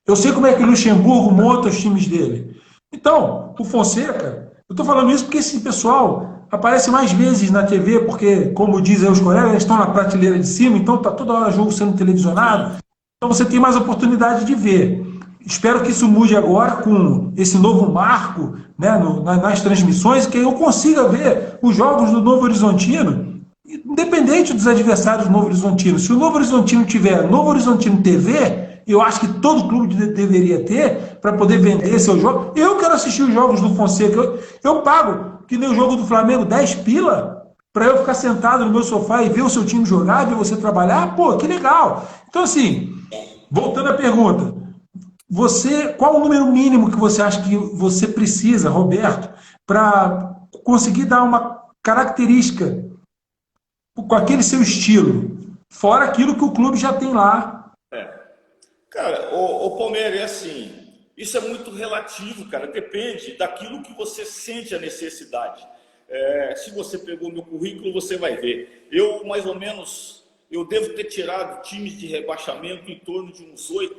Eu sei como é que o Luxemburgo monta os times dele. Então, o Fonseca, eu estou falando isso porque esse pessoal aparece mais vezes na TV, porque, como dizem os colegas, eles estão na prateleira de cima, então está toda hora jogo sendo televisionado. Sim. Então você tem mais oportunidade de ver. Espero que isso mude agora com esse novo marco, né, nas transmissões, que eu consiga ver os jogos do Novo Horizontino, independente dos adversários do Novo Horizontino. Se o Novo Horizontino tiver Novo Horizontino TV, eu acho que todo clube deveria ter para poder vender seu jogo. Eu quero assistir os jogos do Fonseca. Eu pago, que nem o jogo do Flamengo, 10 pila, para eu ficar sentado no meu sofá e ver o seu time jogar, ver você trabalhar. Pô, que legal. Então, assim, voltando à pergunta, qual o número mínimo que você acha que você precisa, Roberto, para conseguir dar uma característica com aquele seu estilo, fora aquilo que o clube já tem lá? É. Cara, o Palmeiras é assim, isso é muito relativo, cara, depende daquilo que você sente a necessidade. Se você pegou meu currículo, você vai ver. Eu, mais ou menos, eu devo ter tirado times de rebaixamento em torno de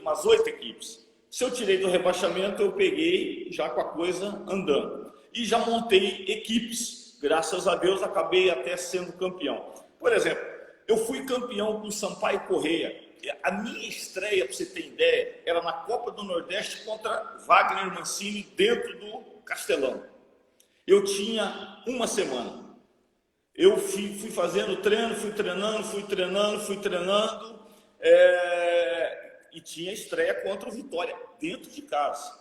umas 8 equipes. Se eu tirei do rebaixamento, eu peguei já com a coisa andando. E já montei equipes, graças a Deus, acabei até sendo campeão. Por exemplo, eu fui campeão com o Sampaio Corrêa. A minha estreia, para você ter ideia, era na Copa do Nordeste contra Wagner Mancini dentro do Castelão. Eu tinha uma semana. Eu fui fazendo treino, fui treinando, e tinha estreia contra o Vitória, dentro de casa.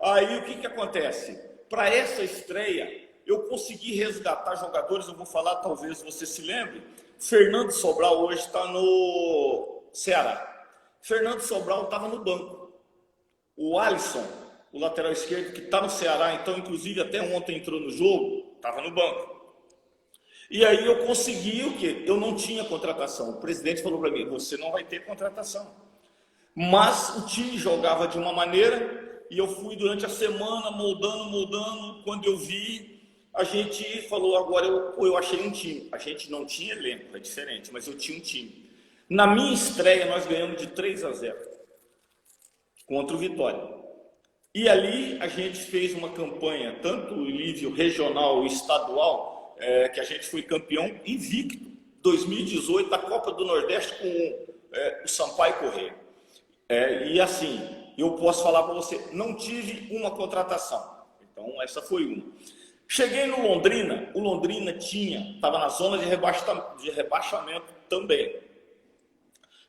Aí o que acontece? Para essa estreia, eu consegui resgatar jogadores, eu vou falar, talvez você se lembre. Fernando Sobral hoje está no Ceará. Fernando Sobral estava no banco. O Alisson, o lateral esquerdo, que está no Ceará, então, inclusive, até ontem entrou no jogo, estava no banco. E aí eu consegui o quê? Eu não tinha contratação. O presidente falou para mim, você não vai ter contratação. Mas o time jogava de uma maneira e eu fui durante a semana moldando. Quando eu vi, a gente falou, agora eu achei um time. A gente não tinha elenco, é diferente, mas eu tinha um time. Na minha estreia, nós ganhamos de 3-0 contra o Vitória. E ali a gente fez uma campanha, tanto em nível regional e estadual, que a gente foi campeão invicto, 2018, da Copa do Nordeste com o Sampaio Corrêa. E assim, eu posso falar para você, não tive uma contratação. Então, essa foi uma. Cheguei no Londrina, o Londrina estava na zona de rebaixamento também.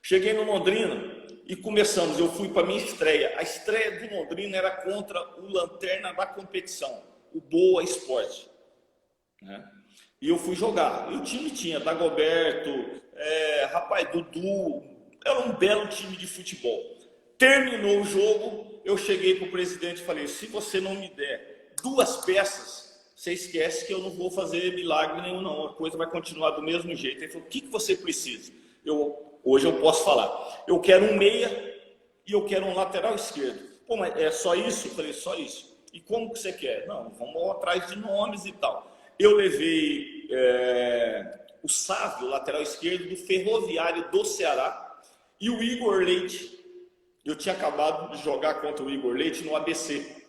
Cheguei no Londrina e começamos, eu fui para a minha estreia. A estreia do Londrina era contra o lanterna da competição, o Boa Esporte. Né? E eu fui jogar. E o time tinha Dagoberto, Dudu, era um belo time de futebol. Terminou o jogo, eu cheguei para o presidente e falei, se você não me der 2 peças, você esquece que eu não vou fazer milagre nenhum não, a coisa vai continuar do mesmo jeito. Ele falou, o que você precisa? Hoje eu posso falar, eu quero um meia e eu quero um lateral esquerdo. Pô, mas é só isso? Eu falei, só isso. E como que você quer? Não, vamos atrás de nomes e tal. Eu levei o Sávio, lateral esquerdo, do Ferroviário do Ceará, e o Igor Leite. Eu tinha acabado de jogar contra o Igor Leite no ABC.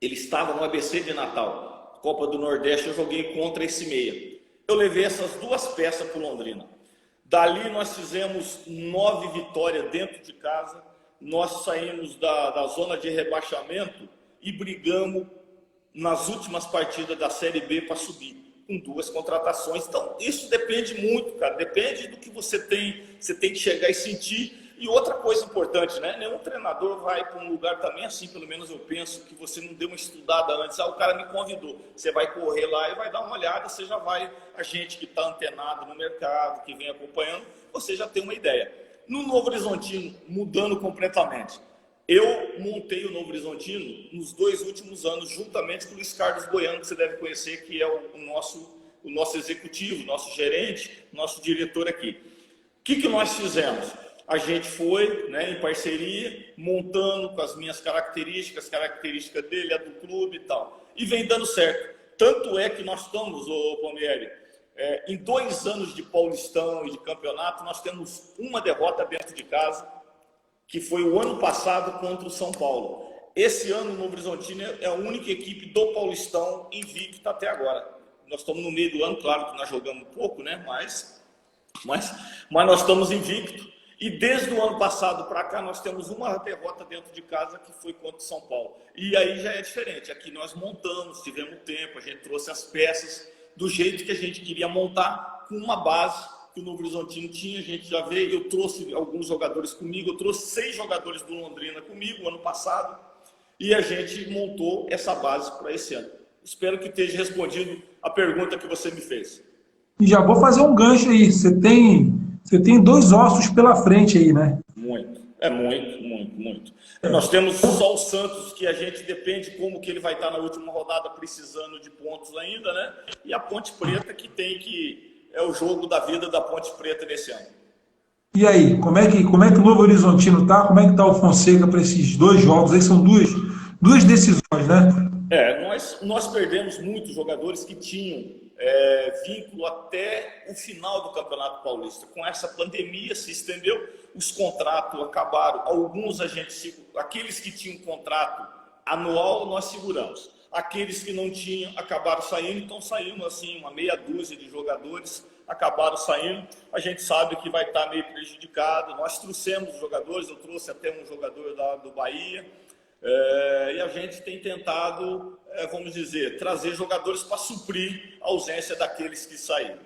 Ele estava no ABC de Natal. Copa do Nordeste, eu joguei contra esse meia. Eu levei essas 2 peças para o Londrina. Dali nós fizemos 9 vitórias dentro de casa. Nós saímos da zona de rebaixamento e brigamos nas últimas partidas da Série B para subir, com 2 contratações. Então, isso depende muito, cara. Depende do que você tem. Você tem que chegar e sentir. E outra coisa importante, né? Nenhum treinador vai para um lugar também assim, pelo menos eu penso, que você não deu uma estudada antes. O cara me convidou. Você vai correr lá e vai dar uma olhada, você já vai, a gente que está antenado no mercado, que vem acompanhando, você já tem uma ideia. No Novo Horizontino, mudando completamente. Eu montei o Novo Horizontino nos 2 últimos anos, juntamente com o Luiz Carlos Goiano, que você deve conhecer, que é o nosso executivo, nosso gerente, nosso diretor aqui. O que nós fizemos? A gente foi, né, em parceria, montando com as minhas características dele, a do clube e tal. E vem dando certo. Tanto é que nós estamos, Palmieri, em 2 anos de Paulistão e de campeonato, nós temos uma derrota dentro de casa, que foi o ano passado contra o São Paulo. Esse ano o Novo Horizontino é a única equipe do Paulistão invicta até agora. Nós estamos no meio do ano, claro que nós jogamos pouco, né? Mas nós estamos invictos. E desde o ano passado para cá, nós temos uma derrota dentro de casa, que foi contra o São Paulo. E aí já é diferente. Aqui nós montamos, tivemos tempo, a gente trouxe as peças do jeito que a gente queria montar, com uma base que o Novo Horizontino tinha. A gente já veio, eu trouxe alguns jogadores comigo, eu trouxe 6 jogadores do Londrina comigo ano passado, e a gente montou essa base para esse ano. Espero que esteja respondido a pergunta que você me fez. E já vou fazer um gancho aí. Você tem 2 ossos pela frente aí, né? Muito. Muito. Nós temos só o Santos, que a gente depende como que ele vai estar na última rodada, precisando de pontos ainda, né? E a Ponte Preta, que é o jogo da vida da Ponte Preta nesse ano. E aí, como é que o Novo Horizontino tá? Como é que tá o Fonseca para esses 2 jogos? Aí são duas decisões, né? Nós perdemos muitos jogadores que tinham vínculo até o final do Campeonato Paulista. Com essa pandemia se estendeu, os contratos acabaram. Alguns aqueles que tinham contrato anual, nós seguramos. Aqueles que não tinham acabaram saindo, então saímos assim, uma meia dúzia de jogadores acabaram saindo. A gente sabe que vai estar meio prejudicado. Nós trouxemos jogadores, eu trouxe até um jogador do Bahia. E a gente tem tentado, vamos dizer, trazer jogadores para suprir a ausência daqueles que saíram.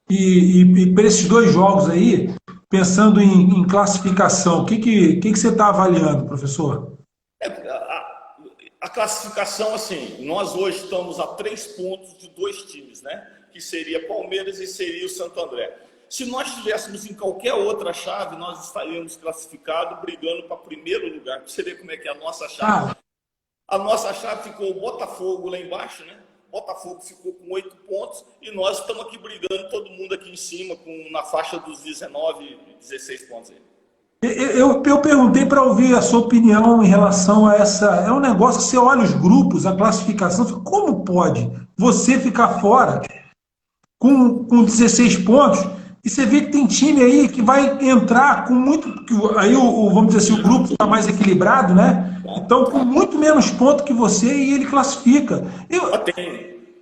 E para esses 2 jogos aí, pensando em classificação, o que você está avaliando, professor? A classificação, assim, nós hoje estamos a 3 pontos de 2 times, né? Que seria Palmeiras e seria o Santo André. Se nós estivéssemos em qualquer outra chave, nós estaríamos classificados, brigando para primeiro lugar. Para você ver como é que é a nossa chave. A nossa chave ficou o Botafogo lá embaixo, né? Botafogo ficou com 8 pontos e nós estamos aqui brigando, todo mundo aqui em cima, na faixa dos 19, 16 pontos aí. Eu perguntei para ouvir a sua opinião em relação a essa. É um negócio, você olha os grupos, a classificação, como pode você ficar fora com 16 pontos e você vê que tem time aí que vai entrar com muito. Aí, vamos dizer assim, o grupo está mais equilibrado, né? Então, com muito menos pontos que você e ele classifica.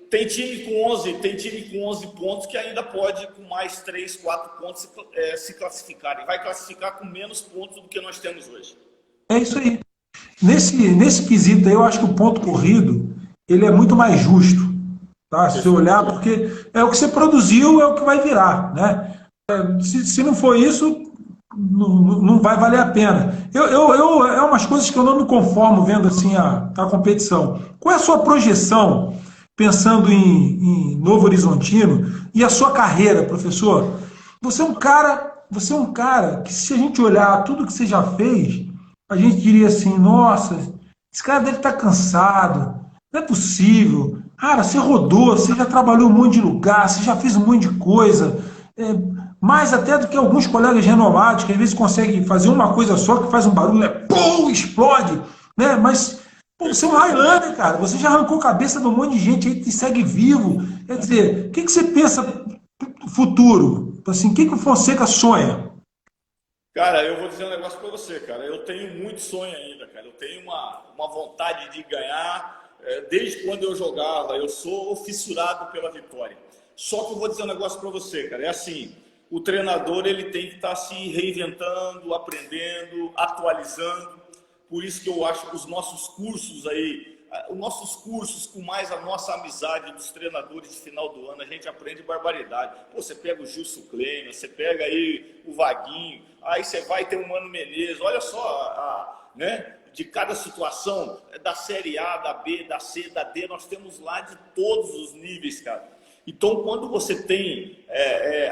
Tem time com 11, tem time com 11 pontos que ainda pode, com mais 3, 4 pontos, se classificar. E vai classificar com menos pontos do que nós temos hoje. É isso aí. Nesse quesito aí, eu acho que o ponto corrido ele é muito mais justo. Tá? Se você olhar, porque é o que você produziu, é o que vai virar. Né? Se não for isso, não vai valer a pena. É umas coisas que eu não me conformo vendo assim a competição. Qual é a sua projeção, pensando em Novo Horizontino, e a sua carreira, professor? Você é um cara que, se a gente olhar tudo que você já fez, a gente diria assim, nossa, esse cara deve estar cansado, não é possível. Cara, você rodou, você já trabalhou um monte de lugar, você já fez um monte de coisa, mais até do que alguns colegas renomados, que às vezes conseguem fazer uma coisa só, que faz um barulho, pum, explode, né? Mas pô, você é um Highlander, cara, você já arrancou a cabeça de um monte de gente aí que segue vivo. Quer dizer, o que você pensa no futuro? Assim, o que o Fonseca sonha? Cara, eu vou dizer um negócio pra você, cara. Eu tenho muito sonho ainda, cara. Eu tenho uma vontade de ganhar desde quando eu jogava. Eu sou fissurado pela vitória. Só que eu vou dizer um negócio pra você, cara. É assim, o treinador ele tem que estar se reinventando, aprendendo, atualizando. Por isso que eu acho que os nossos cursos com mais a nossa amizade dos treinadores de final do ano, a gente aprende barbaridade. Pô, você pega o Gilson Kleina, você pega aí o Vaguinho, aí você vai ter o Mano Menezes, olha só, né, de cada situação, da Série A, da B, da C, da D, nós temos lá de todos os níveis, cara. Então, quando você tem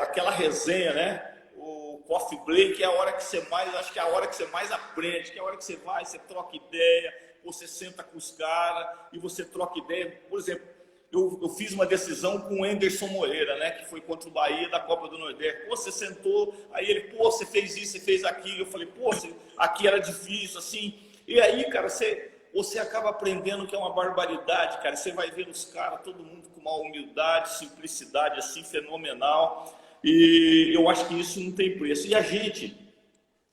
aquela resenha, né, o coffee break, é a hora que você mais, acho que é a hora que você mais aprende, que é a hora que você vai, você troca ideia, você senta com os caras e você troca ideia. Por exemplo, eu fiz uma decisão com o Anderson Moreira, né, que foi contra o Bahia da Copa do Nordeste. Pô, você sentou, aí ele, pô, você fez isso, você fez aquilo. Eu falei, pô, aqui era difícil, assim. E aí, cara, você acaba aprendendo que é uma barbaridade, cara. Você vai ver os caras, todo mundo com uma humildade, simplicidade, assim, fenomenal. E eu acho que isso não tem preço. E a gente...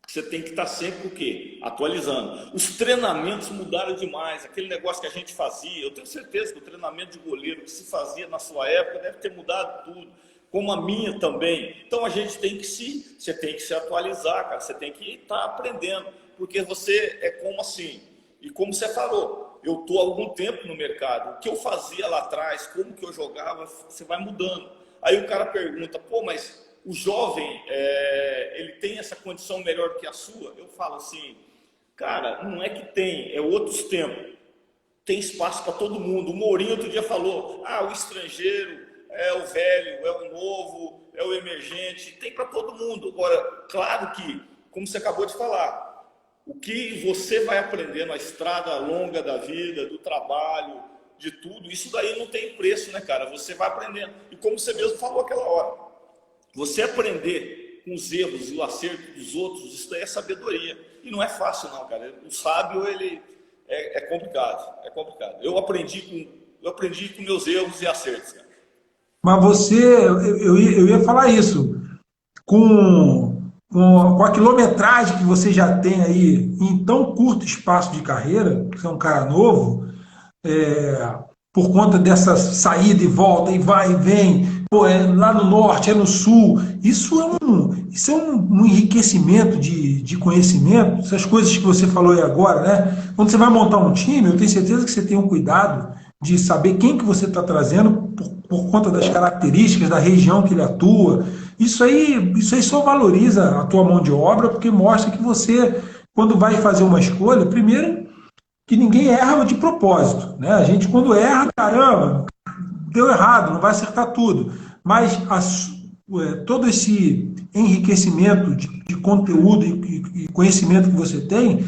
Você tem que estar sempre o quê? Atualizando. Os treinamentos mudaram demais. Aquele negócio que a gente fazia, eu tenho certeza que o treinamento de goleiro que se fazia na sua época deve ter mudado tudo, como a minha também. Então a gente tem que você tem que se atualizar, cara. Você tem que estar aprendendo, porque você é como assim. E como você falou, eu estou há algum tempo no mercado. O que eu fazia lá atrás, como que eu jogava, você vai mudando. Aí o cara pergunta, pô, mas o jovem, ele tem essa condição melhor que a sua? Eu falo assim, cara, não é que tem, é outros tempos. Tem espaço para todo mundo. O Mourinho outro dia falou, o estrangeiro é o velho, é o novo, é o emergente, tem para todo mundo. Agora, claro que, como você acabou de falar, o que você vai aprender na estrada longa da vida, do trabalho, de tudo, isso daí não tem preço, né, cara? Você vai aprendendo. E como você mesmo falou aquela hora, você aprender com os erros e o acerto dos outros, isso daí é sabedoria. E não é fácil não, cara. O sábio, ele é complicado, é complicado. Eu aprendi com meus erros e acertos, cara. Mas eu ia falar isso, com a quilometragem que você já tem aí em tão curto espaço de carreira, você é um cara novo, por conta dessa saída e volta, e vai e vem, pô, lá no norte, no sul, isso é um enriquecimento de conhecimento, essas coisas que você falou aí agora, né? Quando você vai montar um time, eu tenho certeza que você tem um cuidado de saber quem que você está trazendo por conta das características da região que ele atua. Isso aí só valoriza a tua mão de obra, porque mostra que você, quando vai fazer uma escolha, primeiro, que ninguém erra de propósito, né? A gente, quando erra, caramba, deu errado, não vai acertar tudo. Mas todo esse enriquecimento de conteúdo e conhecimento que você tem,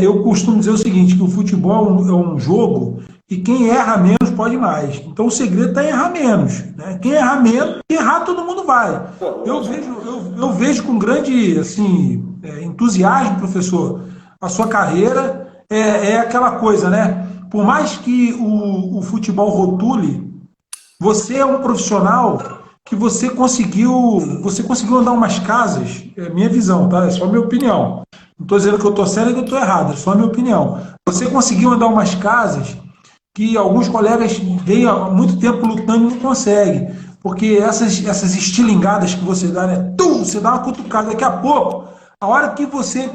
eu costumo dizer o seguinte, que o futebol é um jogo e quem erra menos pode mais. Então o segredo está em errar menos, né? Quem errar menos, errar todo mundo vai. Eu vejo com grande, assim, entusiasmo, professor, a sua carreira é aquela coisa, né? Por mais que o futebol rotule, você é um profissional que você conseguiu andar umas casas, é minha visão, tá? É só minha opinião. Não estou dizendo que eu estou certo e que eu estou errado, é só minha opinião. Você conseguiu andar umas casas que alguns colegas vêm há muito tempo lutando e não conseguem. Porque essas estilingadas que você dá, né? Você dá uma cutucada, daqui a pouco, a hora que você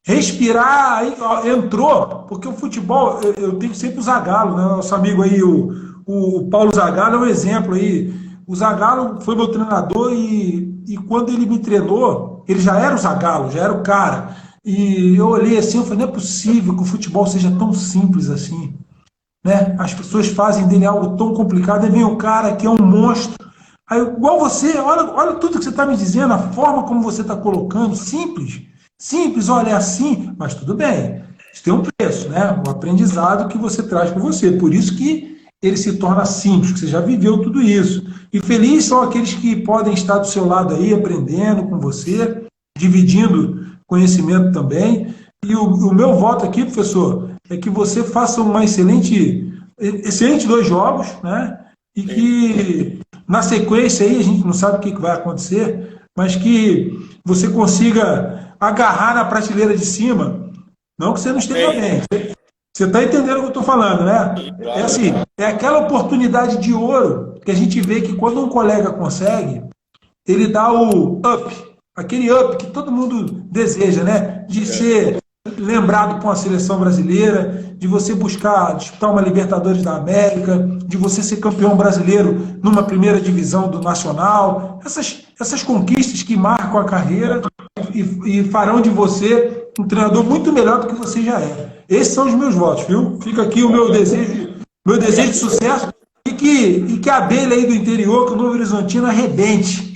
respirar, aí entrou, porque o futebol, eu tenho sempre o Zagallo, né? Nosso amigo aí, o Paulo Zagallo é um exemplo aí. O Zagallo foi meu treinador e quando ele me treinou, ele já era o Zagallo, já era o cara. E eu olhei assim, eu falei, não é possível que o futebol seja tão simples assim, né? As pessoas fazem dele algo tão complicado, aí vem o cara que é um monstro. Aí, igual você, olha tudo que você está me dizendo, a forma como você está colocando, simples. Simples, olha, é assim, mas tudo bem. Isso tem um preço, né? O aprendizado que você traz para você. Por isso que ele se torna simples, que você já viveu tudo isso. E felizes são aqueles que podem estar do seu lado aí, aprendendo com você, dividindo conhecimento também. E o meu voto aqui, professor, é que você faça uma excelente 2 jogos, né? E que na sequência aí, a gente não sabe o que vai acontecer, mas que você consiga agarrar na prateleira de cima, não que você não esteja bem. Você está entendendo o que eu estou falando, né? É assim, é aquela oportunidade de ouro que a gente vê que quando um colega consegue, ele dá o up, aquele up que todo mundo deseja, né? De ser lembrado por uma seleção brasileira, de você buscar disputar uma Libertadores da América, de você ser campeão brasileiro numa primeira divisão do Nacional. Essas conquistas que marcam a carreira e farão de você um treinador muito melhor do que você já é. Esses são os meus votos, viu? Fica aqui o meu desejo de sucesso e que a abelha aí do interior, que o Novo Horizontino arrebente.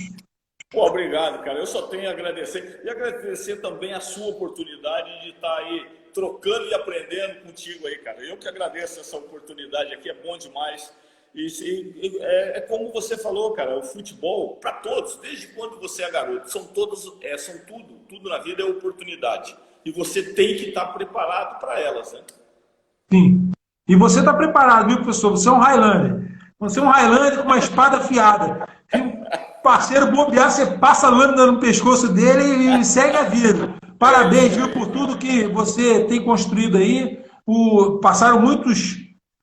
Pô, obrigado, cara. Eu só tenho a agradecer. E agradecer também a sua oportunidade de estar aí trocando e aprendendo contigo aí, cara. Eu que agradeço essa oportunidade aqui, é bom demais. É como você falou, cara, o futebol, para todos, desde quando você é garoto, são tudo na vida é oportunidade. E você tem que estar preparado para elas, né? Sim. E você está preparado, viu, professor? Você é um Highlander. Você é um Highlander com uma espada afiada. Se o parceiro bobear, você passa a lâmina no pescoço dele e segue a vida. Parabéns, viu, por tudo que você tem construído aí. Passaram muitos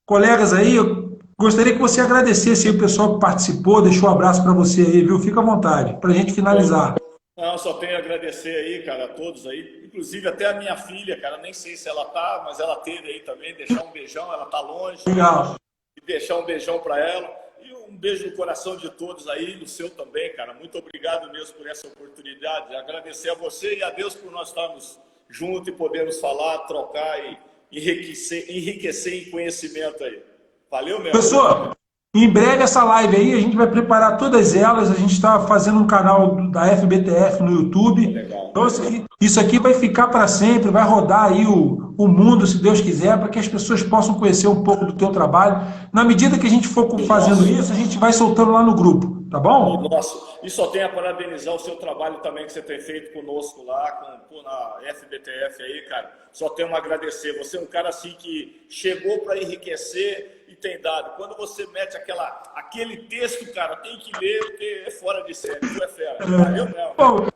colegas aí. Eu gostaria que você agradecesse aí o pessoal que participou, deixou um abraço para você aí, viu? Fica à vontade, para a gente finalizar. Não, só tenho a agradecer aí, cara, a todos aí. Inclusive até a minha filha, cara, nem sei se ela tá, mas ela teve aí também. Deixar um beijão, ela tá longe. Legal. E deixar um beijão para ela. E um beijo no coração de todos aí, no seu também, cara. Muito obrigado mesmo por essa oportunidade. Agradecer a você e a Deus por nós estarmos juntos e podermos falar, trocar e enriquecer em conhecimento aí. Valeu mesmo. Professor, em breve essa live aí, a gente vai preparar todas elas. A gente está fazendo um canal da FBTF no YouTube. Legal. Então, isso aqui vai ficar para sempre, vai rodar aí o mundo, se Deus quiser, para que as pessoas possam conhecer um pouco do teu trabalho. Na medida que a gente for fazendo isso, a gente vai soltando lá no grupo, tá bom? Nossa, e só tenho a parabenizar o seu trabalho também que você tem feito conosco lá, na FBTF aí, cara. Só tenho a agradecer. Você é um cara assim que chegou para enriquecer e tem dado. Quando você mete aquele texto, cara, tem que ler, porque é fora de série, tu é fera. Valeu mesmo. Bom,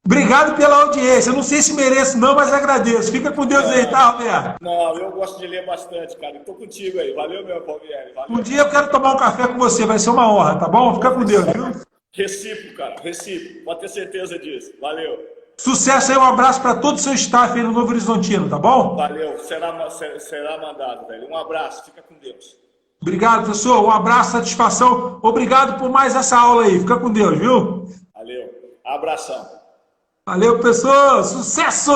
obrigado pela audiência. Eu não sei se mereço não, mas agradeço. Fica com Deus aí, tá, Roberto? Não, eu gosto de ler bastante, cara. Estou contigo aí. Valeu, meu Palmieri. Um dia eu quero tomar um café com você, vai ser uma honra, tá bom? Fica com Deus, viu? Recíproco, cara. Recíproco. Pode ter certeza disso. Valeu. Sucesso aí, um abraço para todo o seu staff aí no Novo Horizontino, tá bom? Valeu. Será mandado, velho. Um abraço. Fica com Deus. Obrigado, professor. Um abraço, satisfação. Obrigado por mais essa aula aí. Fica com Deus, viu? Valeu. Abração. Valeu, pessoal. Sucesso!